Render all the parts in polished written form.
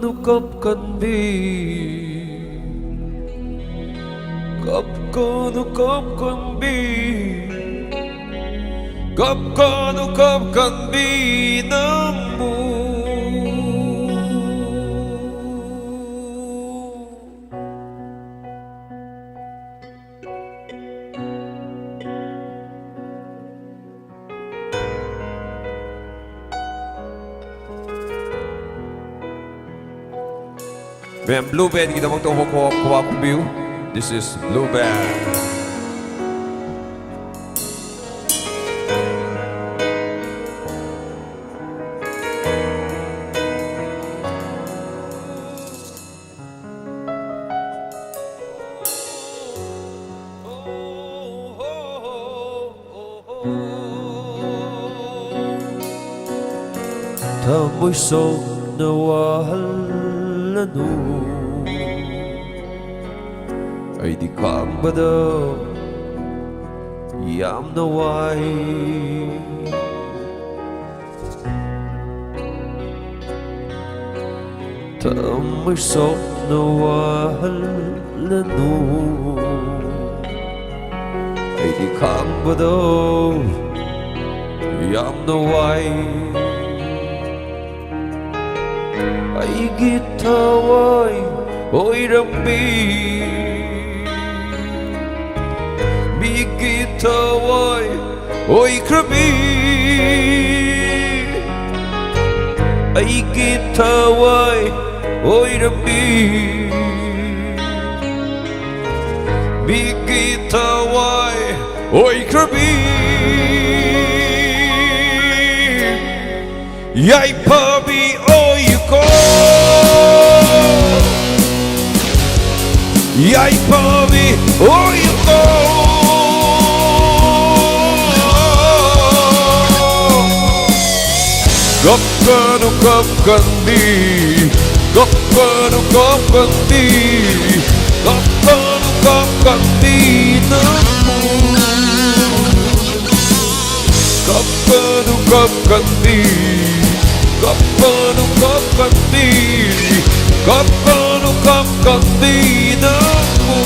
nu kap kan bi kap nu kap kan bi kap nu kap kan bi ng mo Band Blue Band, kita magtuho ko akong view. This is Blue Band. Tamo'y sok na wahalano ay di kang badaw yam na way tamo'y sok na wahalano ay di kang badaw yam na way ay gitaway oy rambi bigitaway oy krabi ay gitaway oy rambi bigitaway oy krabi yay pabi oy ko yay pabi oy ko Gapkanu kapkandi Gapkanu kapkandi Gapkanu kapkandi namu Gapkanu kapkandi Gapkanu kapkandi Gapkanu kapkandi namu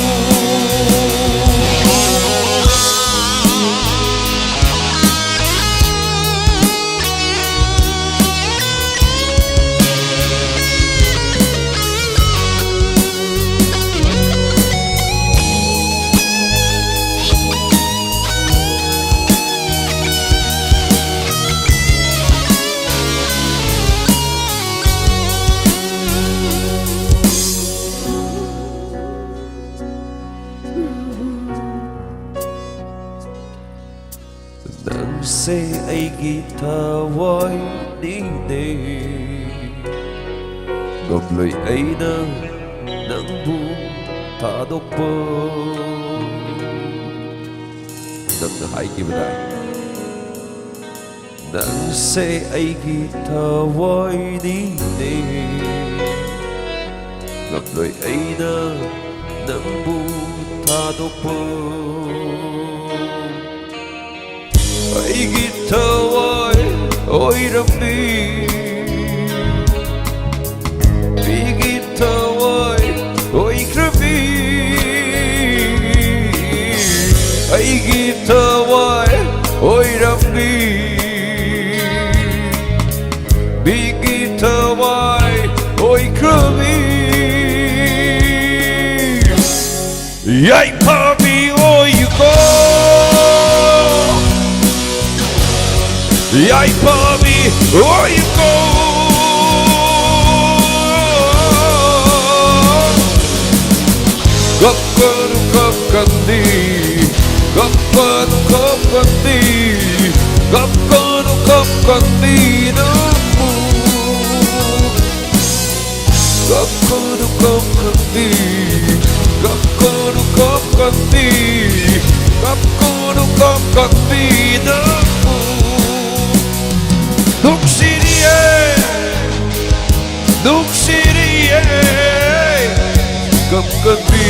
Nang say ay gitaway nini Gabloy ay nang butadok po Nang nahay gibaday Nang say ay gitaway nini Gabloy ay nang butadok po ay gitaway oy rambi bigitaway oy krabi ay gitaway oy rambi bigitaway oy krabi yay pabi oy ko yay pabi oy ko Gapkanu kapkandi Gapkanu kapkandi Gapkanu kapkandi namu Gapkanu kapkandi Gapkanu kapkandi Gapkanu kapkandi namu Nuk siriye Kapkandi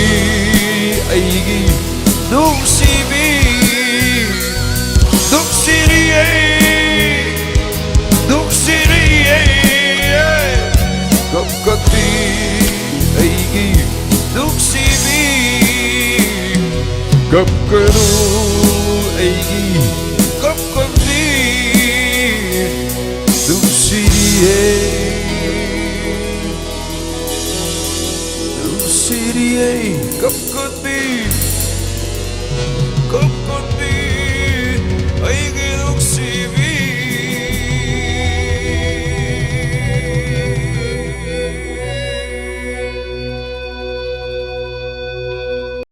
aygi Nuk sibi Nuk siriye Kapkandi ꯑꯩꯒꯤ ꯅꯨꯡꯁꯤꯕꯤ ꯀꯞꯀꯅꯨ ꯑꯩꯒꯤ ꯀꯞꯀꯅꯤ ꯅꯨꯡꯁꯤꯔꯤꯌꯦ ꯅꯨꯡꯁꯤꯔꯤꯌꯦ ꯀꯞꯀꯅꯤ ꯀꯞꯀꯅꯤ ꯑꯩꯒꯤ